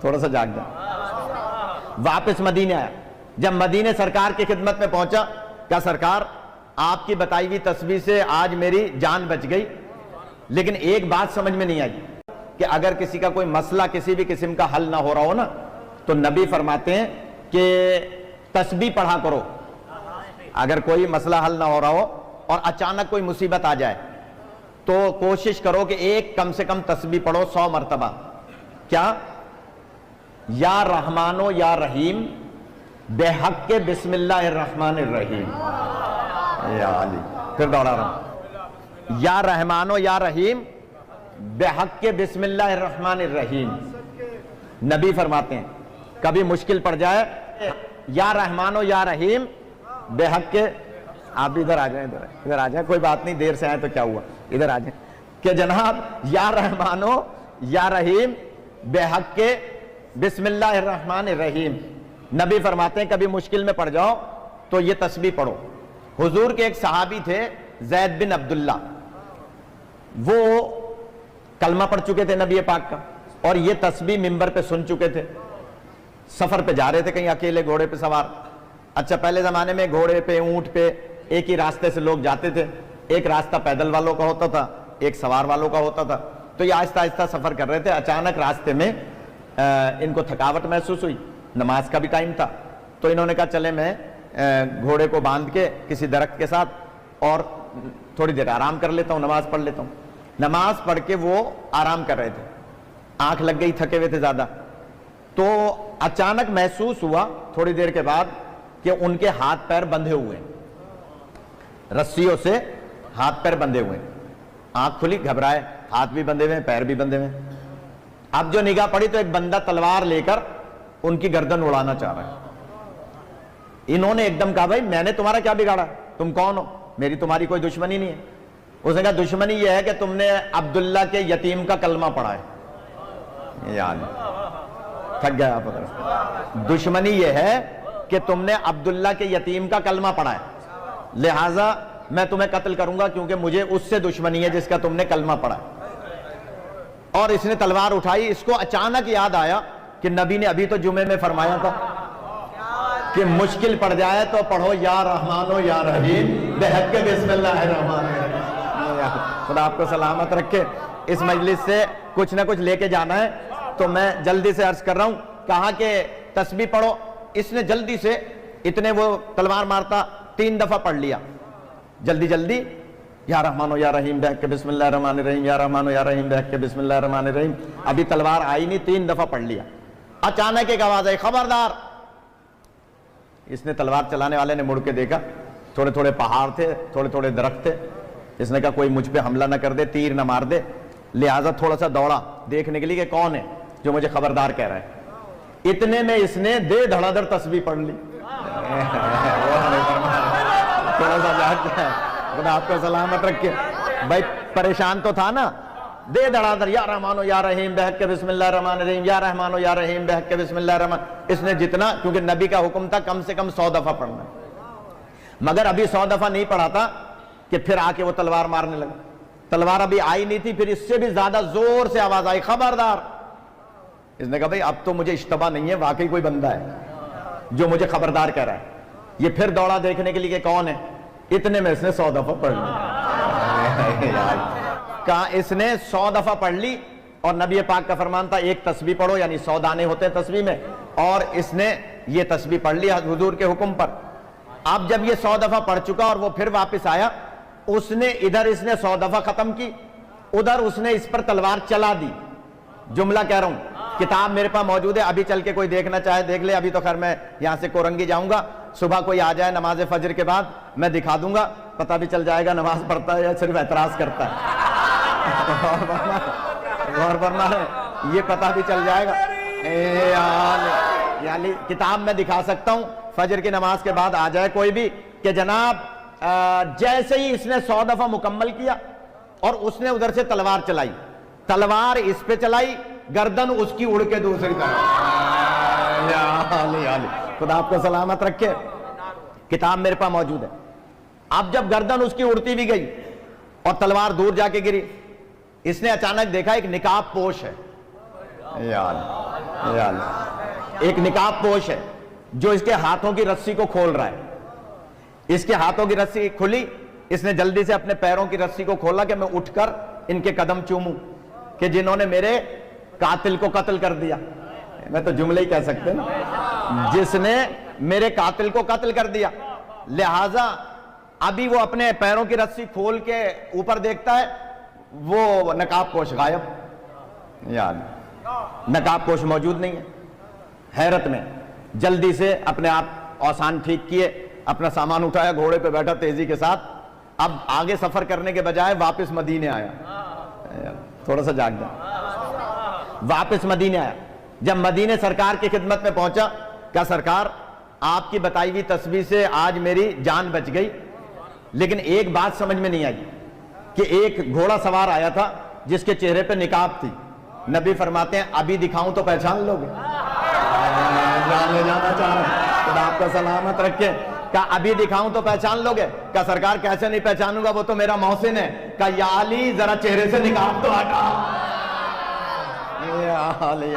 تھوڑا سا جاگ جائے. واپس مدینے آیا. جب مدینے سرکار کی خدمت میں پہنچا, کیا سرکار آپ کی بتائی ہوئی تسبیح سے آج میری جان بچ گئی, لیکن ایک بات سمجھ میں نہیں آئی کہ اگر کسی کا کوئی مسئلہ کسی بھی قسم کا حل نہ ہو رہا ہو نا, تو نبی فرماتے ہیں کہ تسبیح پڑھا کرو. اگر کوئی مسئلہ حل نہ ہو رہا ہو اور اچانک کوئی مصیبت آ جائے تو کوشش کرو کہ ایک کم سے کم تسبیح پڑھو 100 مرتبہ. کیا؟ یا رحمانو یا رحیم بحق کے بسم اللہ الرحمن الرحیم. یا علی, پھر دوڑا رہا ہوں. یا رحمانو یا رحیم بحق کے بسم اللہ الرحمن الرحیم. نبی فرماتے ہیں کبھی مشکل پڑ جائے, یا رحمانو یا رحیم بحق کے, آپ بھی ادھر آ جائیں, ادھر آ جائیں, کوئی بات نہیں, دیر سے آئے تو کیا ہوا, ادھر آ جائیں, کہ جناب یا رحمانو یا رحیم بحق کے بسم اللہ الرحمن الرحیم. نبی فرماتے ہیں کبھی مشکل میں پڑ جاؤ تو یہ تسبیح پڑھو. حضور کے ایک صحابی تھے زید بن عبداللہ, وہ کلمہ پڑھ چکے تھے نبی پاک کا, اور یہ تسبیح منبر پہ سن چکے تھے. سفر پہ جا رہے تھے کہیں اکیلے گھوڑے پہ سوار. اچھا, پہلے زمانے میں گھوڑے پہ اونٹ پہ ایک ہی راستے سے لوگ جاتے تھے, ایک راستہ پیدل والوں کا ہوتا تھا, ایک سوار والوں کا ہوتا تھا. تو یہ آہستہ آہستہ سفر کر رہے تھے. اچانک راستے میں ان کو تھکاوٹ محسوس ہوئی, نماز کا بھی ٹائم تھا, تو انہوں نے کہا چلے میں گھوڑے کو باندھ کے کسی درخت کے ساتھ اور تھوڑی دیر آرام کر لیتا ہوں, نماز پڑھ لیتا ہوں. نماز پڑھ کے وہ آرام کر رہے تھے, آنکھ لگ گئی, تھکے ہوئے تھے زیادہ. تو اچانک محسوس ہوا تھوڑی دیر کے بعد کہ ان کے ہاتھ پیر بندھے ہوئے, رسیوں سے ہاتھ پیر بندھے ہوئے. آنکھ کھلی, گھبرائے, ہاتھ بھی بندھے ہوئے, پیر بھی بندھے ہوئے. اب جو نگاہ پڑی تو ایک بندہ تلوار لے کر ان کی گردن اڑانا چاہ رہا ہے. انہوں نے ایک دم کہا بھائی میں نے تمہارا کیا بگاڑا, تم کون ہو, میری تمہاری کوئی دشمنی نہیں ہے. اس نے کہا دشمنی یہ ہے کہ تم نے عبداللہ کے یتیم کا کلمہ پڑھا ہے. یاد تھک گیا آپ. دشمنی یہ ہے کہ تم نے عبداللہ کے یتیم کا کلمہ پڑھا ہے, لہٰذا میں تمہیں قتل کروں گا کیونکہ مجھے اس سے دشمنی ہے جس کا تم نے کلمہ پڑھا ہے. اور اس نے تلوار اٹھائی. اس کو اچانک یاد آیا کہ نبی نے ابھی تو جمعے میں فرمایا تھا کہ مشکل پڑ جائے تو پڑھو یا رحمانو یا رحیم بحق کے بسم اللہ الرحمن الرحیم. خدا آپ کو سلامت رکھے. اس مجلس سے کچھ نہ کچھ لے کے جانا ہے, تو میں جلدی سے عرض کر رہا ہوں. کہا کہ تسبیح پڑھو. اس نے جلدی سے, اتنے وہ تلوار مارتا 3 دفعہ پڑھ لیا جلدی جلدی, یا رحمانو یا رحیم بحق کے بسم اللہ الرحمن الرحیم, یا رحمانو یا رحیم بحق کے بسم اللہ الرحمن الرحیم. ابھی تلوار آئی نہیں, 3 دفعہ پڑھ لیا. اچانک ایک آواز آئی, خبردار. اس نے تلوار چلانے والے نے مڑ کے دیکھا, تھوڑے تھوڑے پہاڑ تھے, تھوڑے تھوڑے درخت تھے. اس نے کہا کوئی مجھ پہ حملہ نہ کر دے, تیر نہ مار دے, لہٰذا تھوڑا سا دوڑا دیکھنے کے لیے کہ کون ہے جو مجھے خبردار کہہ رہا ہے. اتنے میں اس نے دے دھڑا دھڑ تسبیح پڑھ لی. تھوڑا سا جاگ ہے, خدا آپ کو سلامت رکھے. بھائی پریشان تو تھا نا, دے دھڑا دھڑ یا رحمانو یا رحیم بحق کے بسم اللہ الرحمن الرحیم, یا رحمانو یا رحیم بحق کے بسم اللہ الرحمن. اس نے جتنا, کیونکہ نبی کا حکم تھا کم سے کم 100 دفعہ پڑھنا, مگر ابھی 100 دفعہ نہیں پڑھا تھا کہ پھر آ کے وہ تلوار مارنے لگا. تلوار ابھی آئی نہیں تھی, پھر اس سے بھی زیادہ زور سے آواز آئی, خبردار. اس نے کہا بھائی اب تو مجھے اشتباہ نہیں ہے, واقعی کوئی بندہ ہے جو مجھے خبردار کہہ رہا ہے. یہ پھر دوڑا دیکھنے کے لیے کہ کون ہے. اتنے میں اس نے 100 دفعہ پڑھ لی. کہا اس نے 100 دفعہ پڑھ لی, اور نبی پاک کا فرمان تھا ایک تسبیح پڑھو, یعنی 100 دانے ہوتے ہیں تسبیح میں, اور اس نے یہ تسبیح پڑھ لی حضور کے حکم پر. اب جب یہ 100 دفعہ پڑھ چکا اور وہ پھر واپس آیا, اس نے ادھر اس نے 100 دفعہ ختم کی, ادھر اس نے اس پر تلوار چلا دی. جملہ کہہ رہا ہوں, کتاب میرے پاس موجود ہے, ابھی چل کے کوئی دیکھنا چاہے دیکھ لے. ابھی تو خیر میں یہاں سے کورنگی جاؤں گا, صبح کوئی آ جائے نماز فجر کے بعد میں دکھا دوں گا, پتہ بھی چل جائے گا نماز پڑھتا ہے یا صرف اعتراض کرتا ہے. غور فرما ہے, یہ پتہ بھی چل جائے گا. یعنی کتاب میں دکھا سکتا ہوں, فجر کی نماز کے بعد آ جائے کوئی بھی کہ جناب جیسے ہی اس نے 100 دفعہ مکمل کیا اور اس نے ادھر سے تلوار چلائی, تلوار اس پہ چلائی, گردن اس کی اڑ کے دوسری طرف. خدا آپ کو سلامت رکھے. کتاب میرے پاس موجود ہے. اب جب گردن اس کی اڑتی بھی گئی اور تلوار دور جا کے گری, اس نے اچانک دیکھا ایک نقاب پوش ہے. یا اللہ، ایک نقاب پوش ہے جو اس کے ہاتھوں کی رسی کو کھول رہا ہے. اس کے ہاتھوں کی رسی کھلی، اس نے جلدی سے اپنے پیروں کی رسی کو کھولا کہ میں اٹھ کر ان کے قدم چوموں کہ جنہوں نے میرے قاتل کو قتل کر دیا. میں تو جملے ہی کہہ سکتے نا، جس نے میرے قاتل کو قتل کر دیا. لہذا ابھی وہ اپنے پیروں کی رسی کھول کے اوپر دیکھتا ہے، وہ نقاب پوش غائب. یا اللہ، نقاب پوش موجود نہیں ہے. حیرت میں جلدی سے اپنے آپ اوسان ٹھیک کیے، اپنا سامان اٹھایا، گھوڑے پہ بیٹھا تیزی کے ساتھ. اب آگے سفر کرنے کے بجائے واپس مدینے آیا. تھوڑا سا جاگ جائے. واپس مدینے آیا. جب مدینے سرکار کی خدمت میں پہنچا، کہا سرکار آپ کی بتائی ہوئی تصویر سے آج میری جان بچ گئی، لیکن ایک بات سمجھ میں نہیں آئی کہ ایک گھوڑا سوار آیا تھا جس کے چہرے پہ نقاب تھی. نبی فرماتے ہیں ابھی دکھاؤں تو پہچان لو گے. جان لے جانا چاہ رہا ہوں، خدا آپ کا سلامت رکھے. کہا ابھی دکھاؤں تو پہچان لو گے. کہا سرکار کیسے نہیں پہچانوں گا، وہ تو میرا محسن ہے. کہا یا علی ذرا چہرے سے نقاب تو ہٹا. یا علی.